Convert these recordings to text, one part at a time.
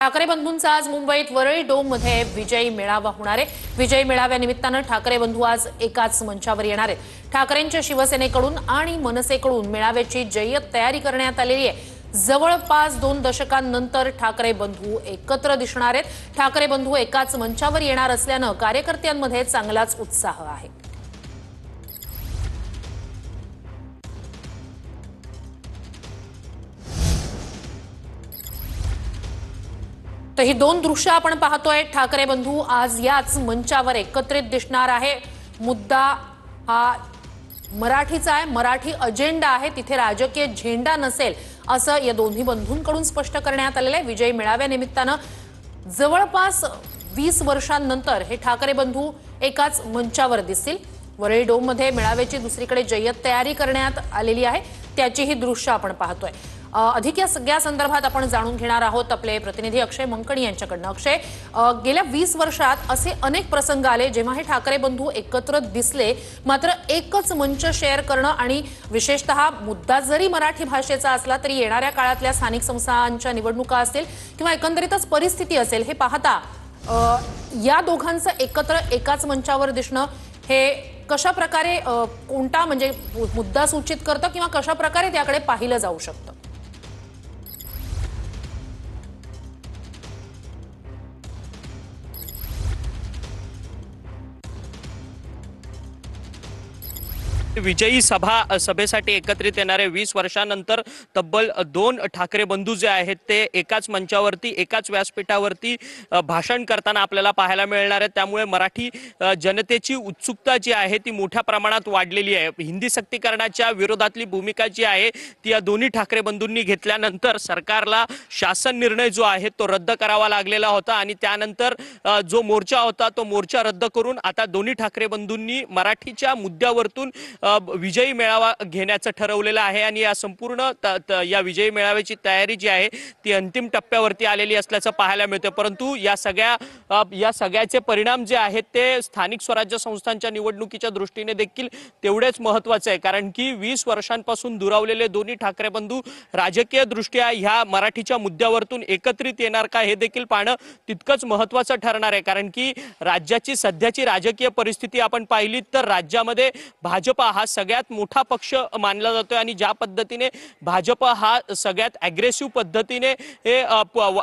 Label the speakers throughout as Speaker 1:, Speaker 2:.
Speaker 1: ठाकरे बंधूंचा आज मुंबईत वरळी डोम मध्ये विजयी मेळावा होणार आहे। विजयी मेळाव्यानिमित्तानं ठाकरे बंधू आज एकाच मंचावर येणार आहेत। ठाकरेंच्या शिवसेनेकडून आणि मनसेकडून मेळाव्याची जय्यत तयारी करण्यात आलेली आहे। जवळपास 2 दशकांनंतर ठाकरे बंधू एकत्र दिसणार आहेत। ठाकरे बंधू एकाच मंचावर येणार असल्यानं कार्यकर्त्यांमध्ये चांगलाच उत्साह आहे। तर ही 2 दृश्य आपण पाहतोय। ठाकरे बंधू आज याच मंचावर एकत्रित दिसणार आहे। मुद्दा हा मराठीचा आहे, मराठी अजेंडा आहे, तिथे राजकीय झेंडा नसेल असं या दोन्ही बंधूंकडून स्पष्ट करण्यात आलेलं आहे। विजयी मेळाव्यानिमित्तानं जवळपास 20 वर्षांनंतर हे ठाकरे बंधू एकाच मंचावर दिसतील। वरळी डोम मध्ये मेळाव्याची दुसरीकडे जय्यत तयारी करण्यात आलेली आहे, त्याची ही दृश्य आपण पाहतोय। अधिक या सगळ्या संदर्भात आपण जाणून घेणार आहोत आपले प्रतिनिधी अक्षय मंकणी यांच्याकडनं। अक्षय, गेल्या 20 वर्षात असे अनेक प्रसंग आले जेव्हा हे ठाकरे बंधू एकत्र दिसले, मात्र एकच मंच शेअर करणं आणि विशेषतः मुद्दा जरी मराठी भाषेचा असला तरी येणाऱ्या काळातल्या स्थानिक संस्थांच्या निवडणुका असतील किंवा एकंदरीतच परिस्थिती असेल हे पाहता या दोघांचं एकत्र एकाच मंचावर दिसणं हे कशा प्रकारे कोणता म्हणजे मुद्दा सूचित करतं किंवा कशा प्रकारे त्याकडे पाहिलं जाऊ शकतं?
Speaker 2: विजयी सभेसाठी एकत्रित येणारे 20 वर्षांनंतर तब्बल 2 ठाकरे बंधू जे आहेत ते एकाच मंचावरती एकाच व्यासपीठावरती भाषण करताना आपल्याला पाहायला मिळणार आहे। त्यामुळे मराठी जनतेची उत्सुकता जी आहे ती मोठ्या प्रमाणात वाढलेली आहे। हिंदी सक्तीकरणाच्या विरोधातली भूमिका जी आहे ती या दोन्ही ठाकरे बंधूंनी घेतल्यानंतर सरकारला शासन निर्णय जो आहे तो रद्द करावा लागलेला होता आणि त्यानंतर जो मोर्चा होता तो मोर्चा रद्द करून आता दोन्ही ठाकरे बंधूंनी मराठीच्या मुद्द्यावरतून विजयी मेळावा घेण्याचं ठरवलेलं आहे आणि या संपूर्ण या विजयी मेळाव्याची तयारी जी आहे ती अंतिम टप्प्यावरती आलेली असल्याचं पाहायला मिळतं। परंतु या सगळ्याचे परिणाम जे आहेत ते स्थानिक स्वराज्य संस्थांच्या निवडणुकीच्या दृष्टीने देखील तेवढेच महत्त्वाचे आहे, कारण की 20 वर्षांपासून दुरावलेले दोन्ही ठाकरे बंधू राजकीय दृष्ट्या ह्या मराठीच्या मुद्द्यावरतून एकत्रित येणार का हे देखील पाहणं तितकंच महत्त्वाचं ठरणार आहे। कारण की राज्याची सध्याची राजकीय परिस्थिती आपण पाहिली तर राज्यामध्ये भाजप हा सगळ्यात मोठा पक्ष मानला जातोय आणि ज्या पद्धतीने भाजप हा सगळ्यात अग्रेसिव्ह पद्धतीने हे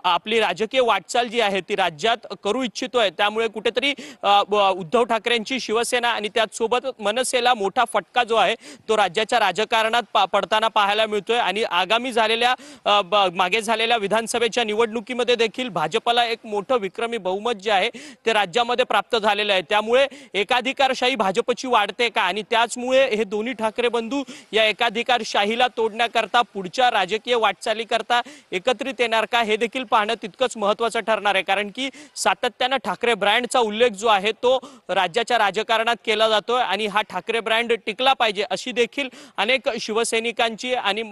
Speaker 2: आपली राजकीय वाटचाल जी आहे ती राज्यात करू इच्छितोय, त्यामुळे कुठेतरी उद्धव ठाकरेंची शिवसेना आणि त्याचसोबत मनसेला मोठा फटका जो आहे तो राज्याच्या राजकारणात पडताना पाहायला मिळतोय आणि आगामी मागे झालेल्या विधानसभेच्या निवडणुकीमध्ये देखील भाजपला एक मोठं विक्रमी बहुमत जे आहे ते राज्यामध्ये प्राप्त झालेलं आहे। त्यामुळे एकाधिकारशाही भाजपची वाढते का आणि त्याचमुळे हे दोन्ही ठाकरे बंधू या एकाधिकारशाहीला तोडण्याकरता पुढच्या राजकीय वाटचालीकरता एकत्रित येणार का हे देखील पाहणं तितकंच महत्त्वाचं ठरणार आहे। कारण की सातत्यानं ठाकरे ब्रँडचा उल्लेख जो आहे तो राज्याच्या राजकारणात केला जातोय आणि हा ठाकरे ब्रँड टिकला पाहिजे अशी देखील अनेक शिवसैनिकांची आणि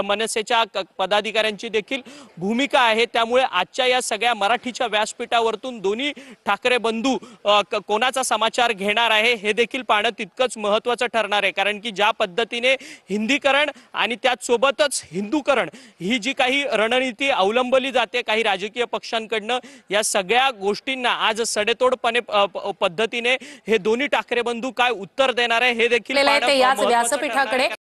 Speaker 2: मनसेच्या पदाधिकाऱ्यांची देखील भूमिका आहे। त्यामुळे आजच्या या सगळ्या मराठीच्या व्यासपीठावरतून दोन्ही ठाकरे बंधू कोणाचा समाचार घेणार आहे हे देखील पाहणं तितकंच महत्त्वाचं ठरणार आहे। कारण की ज्या पद्धतीने हिंदीकरण आणि त्याचसोबतच हिंदूकरण ही जी काही रणनीती अवलंबली जाते काही राजकीय पक्षांकडनं, या सगळ्या गोष्टींना आज सडेतोडपणे पद्धतीने हे दोन्ही ठाकरे बंधू काय उत्तर देणार आहे हे देखील
Speaker 1: याच व्यासपीठाकडे